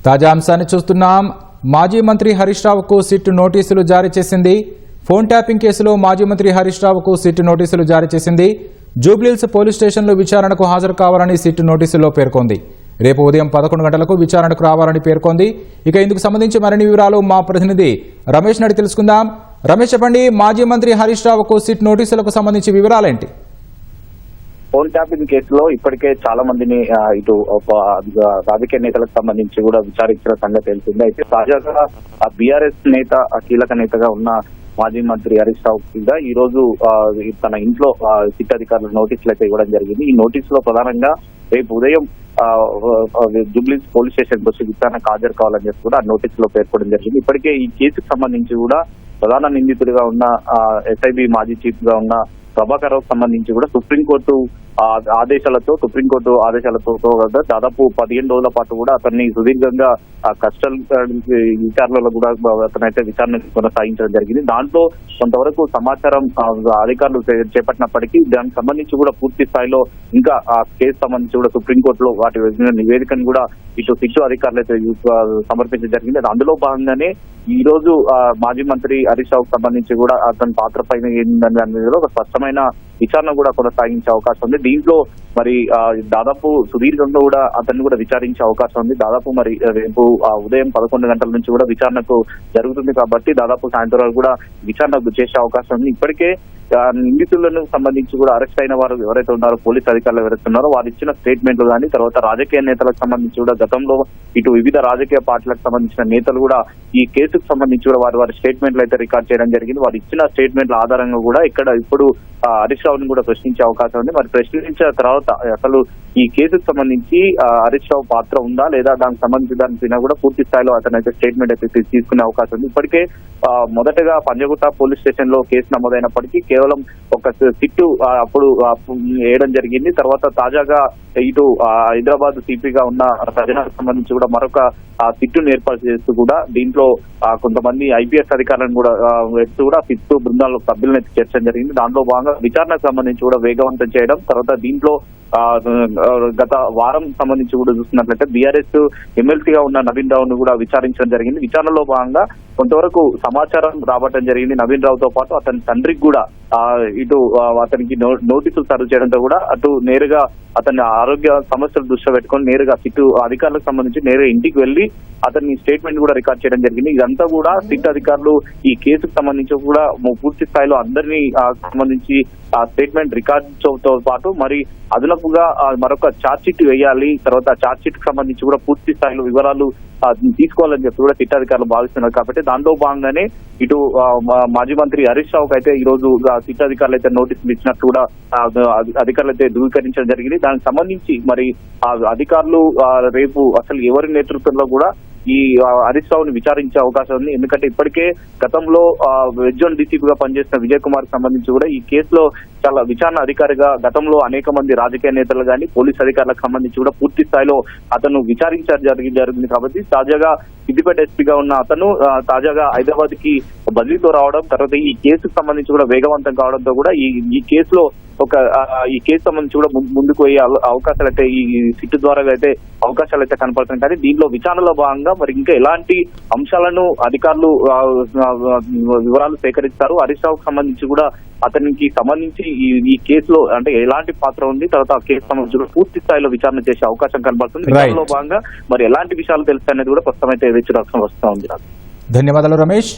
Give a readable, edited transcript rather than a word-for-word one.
తాజా అంశాన్ని చూస్తున్నాం. మాజీ మంత్రి హరీష్ రావుకు సిట్ నోటీసులు జారీ చేసింది. ఫోన్ ట్యాపింగ్ కేసులో మాజీ మంత్రి హరీష్ రావుకు సిట్ నోటీసులు జారీ చేసింది. జూబ్లీహిల్స్ పోలీస్ స్టేషన్లో విచారణకు హాజరు కావాలని సిట్ నోటీసులో పేర్కొంది. రేపు ఉదయం 11 గంటలకు విచారణకు రావాలని పేర్కొంది. ఇక ఇందుకు సంబంధించి మరిన్ని వివరాలు మా ప్రతినిధి రమేష్ నడి తెలుసుకుందాం. రమేష్, చెప్పండి, మాజీ మంత్రి హరీష్ రావుకు సిట్ నోటీసులకు సంబంధించి వివరాలేంటి? ఫోన్ ట్యాపింగ్ కేసులో ఇప్పటికే చాలా మందిని ఇటు రాజకీయ నేతలకు సంబంధించి కూడా విచారించిన సంగతి తెలిసింది. అయితే తాజాగా బీఆర్ఎస్ నేత కీలక నేతగా ఉన్న మాజీ మంత్రి హరీష్ రావు కింద ఈ రోజు తన ఇంట్లో సిట్ అధికారులు నోటీసులు అయితే ఇవ్వడం జరిగింది. ఈ నోటీసులో ప్రధానంగా రేపు ఉదయం జూబ్లీహిల్స్ పోలీస్ స్టేషన్ వచ్చి విచారణకు హాజరు కావాలని చెప్పి కూడా ఆ నోటీసులో పేర్కొనడం జరిగింది. ఇప్పటికే ఈ కేసుకు సంబంధించి కూడా ప్రధాన నిందితుడిగా ఉన్న ఎస్ఐబి మాజీ చీఫ్ గా ఉన్న ప్రభాకర్ రావుకు సంబంధించి కూడా సుప్రీంకోర్టు ఆదేశాలతో దాదాపు 15 రోజుల పాటు కూడా అతన్ని సుదీర్ఘంగా కస్టల్ విచారణలో కూడా అతనైతే విచారణ కొనసాగించడం జరిగింది. దాంట్లో కొంతవరకు సమాచారం అధికారులు చేపట్టినప్పటికీ దానికి సంబంధించి కూడా పూర్తి స్థాయిలో ఇంకా ఆ కేసు సంబంధించి కూడా సుప్రీంకోర్టులో వాటి నివేదికను కూడా ఇటు సిట్టు అధికారులు అయితే సమర్పించడం జరిగింది. అందులో భాగంగానే ఈ రోజు మాజీ మంత్రి హరీష్ రావుకు సంబంధించి కూడా అతని పాత్ర పైన ఏంటనే దాని మీద ఒక స్పష్టమైన విచారణ కూడా కొనసాగించే అవకాశం ఉంది. దీంట్లో మరి దాదాపు సుదీర్ఘంగా కూడా అతన్ని కూడా విచారించే అవకాశం ఉంది. దాదాపు మరి రేపు ఉదయం 11 గంటల నుంచి కూడా విచారణకు జరుగుతుంది కాబట్టి దాదాపు సాయంత్రం వరకు కూడా విచారణకు చేసే అవకాశం ఉంది. ఇప్పటికే నిందితులను సంబంధించి కూడా అరెస్ట్ అయిన వారు ఎవరైతే ఉన్నారో పోలీస్ అధికారులు ఎవరైతే ఉన్నారో వారు ఇచ్చిన స్టేట్మెంట్లు కానీ తర్వాత రాజకీయ నేతలకు సంబంధించి కూడా గతంలో ఇటు వివిధ రాజకీయ పార్టీలకు సంబంధించిన నేతలు కూడా ఈ కేసుకు సంబంధించి కూడా వారి స్టేట్మెంట్లు అయితే రికార్డ్ చేయడం జరిగింది. వారు ఇచ్చిన స్టేట్మెంట్ల ఆధారంగా కూడా ఇక్కడ ఇప్పుడు హరీష్ రావుని కూడా ప్రశ్నించే అవకాశం ఉంది. మరి ప్రశ్నించిన తర్వాత అసలు ఈ కేసుకు సంబంధించి హరీష్ రావు పాత్ర ఉందా లేదా దానికి సంబంధించి దానిపైన కూడా పూర్తి స్థాయిలో అతనైతే స్టేట్మెంట్ అయితే తీసుకునే అవకాశం ఉంది. ఇప్పటికే మొదటగా పంజగుట్ట పోలీస్ స్టేషన్ లో కేసు నమోదైనప్పటికీ కేవలం ఒక సిట్టు అప్పుడు వేయడం జరిగింది. తర్వాత తాజాగా ఇటు హైదరాబాద్ సిపిగా ఉన్న ప్రజలకు సంబంధించి కూడా మరొక సిట్టును ఏర్పాటు చేస్తూ కూడా దీంట్లో కొంతమంది ఐపీఎస్ అధికారులను కూడా వేస్తూ కూడా సిట్టు బృందాల సభ్యులను చేర్చడం జరిగింది. దాంట్లో భాగంగా విచారణకు సంబంధించి కూడా వేగవంతం చేయడం, తర్వాత దీంట్లో గత వారం సంబంధించి కూడా చూస్తున్నట్లయితే బీఆర్ఎస్ ఎమ్మెల్సీగా ఉన్న నవీన్ రావును కూడా విచారించడం జరిగింది. విచారణలో భాగంగా కొంతవరకు సమాచారం రాబట్టడం జరిగింది. నవీన్ రావుతో పాటు అతని తండ్రికి కూడా ఇటు అతనికి నోటీసులు సర్వ్ చేయడంతో కూడా అటు నేరుగా అతని ఆరోగ్య సమస్యలు దృష్టిలో పెట్టుకొని నేరుగా సిట్ అధికారులకు సంబంధించి నేరుగా ఇంటికి వెళ్లి అతని స్టేట్మెంట్ కూడా రికార్డ్ చేయడం జరిగింది. ఇదంతా కూడా సిట్ అధికారులు ఈ కేసుకు సంబంధించి కూడా పూర్తి స్థాయిలో అందరినీ సంబంధించి ఆ స్టేట్మెంట్ రికార్డుతో పాటు మరి అదనపుగా మరొక ఛార్జ్ షీట్ వేయాలి, తర్వాత ఛార్జ్ షీట్ కి సంబంధించి కూడా పూర్తి స్థాయిలో వివరాలు తీసుకోవాలని చెప్పి కూడా సిట్ అధికారులు భావిస్తున్నారు. కాబట్టి దాంట్లో భాగంగానే ఇటు మాజీ మంత్రి హరీష్ రావుకి అయితే ఈ రోజు సిట్ అధికారులు అయితే నోటీసులు ఇచ్చినట్టు కూడా అధికారులు అయితే ధృవీకరించడం జరిగింది. దానికి సంబంధించి మరి అధికారులు రేపు అసలు ఎవరి నేతృత్వంలో కూడా ఈ హరీష్ రావుని విచారించే అవకాశం ఉంది. ఎందుకంటే ఇప్పటికే గతంలో వెజ్ జోన్ డీసీపీగా పనిచేసిన విజయ్ కుమార్ సంబంధించి కూడా ఈ కేసులో చాలా విచారణ అధికారిగా గతంలో అనేక మంది రాజకీయ నేతలు కానీ పోలీస్ అధికారులకు సంబంధించి కూడా పూర్తి స్థాయిలో అతను విచారించారు జరిగింది. కాబట్టి తాజాగా సిద్దిపేట ఎస్పీగా ఉన్న అతను తాజాగా హైదరాబాద్ కి బదిలీతో రావడం, తర్వాత ఈ కేసుకు సంబంధించి కూడా వేగవంతం కావడంతో కూడా ఈ కేసులో ఈ కేసు సంబంధించి కూడా ముందుకు పోయే అవకాశాలు అయితే ఈ సిట్ ద్వారా అయితే అవకాశాలు అయితే కనపడుతున్నాయి. కానీ దీంట్లో విచారణలో భాగంగా మరి ఇంకా ఎలాంటి అంశాలను అధికారులు వివరాలు సేకరిస్తారు, హరీష్ రావుకు సంబంధించి కూడా అతనికి సంబంధించి ఈ కేసులో అంటే ఎలాంటి పాత్ర ఉంది, తర్వాత ఆ కేసు సంబంధించి పూర్తి స్థాయిలో విచారణ చేసే అవకాశం కనబడుతుంది. విచారణలో భాగంగా మరి ఎలాంటి విషయాలు తెలుస్తాయనేది కూడా ప్రస్తుతం అయితే ఎదుర్చు వస్తూ ఉంది. ధన్యవాదాలు రమేష్.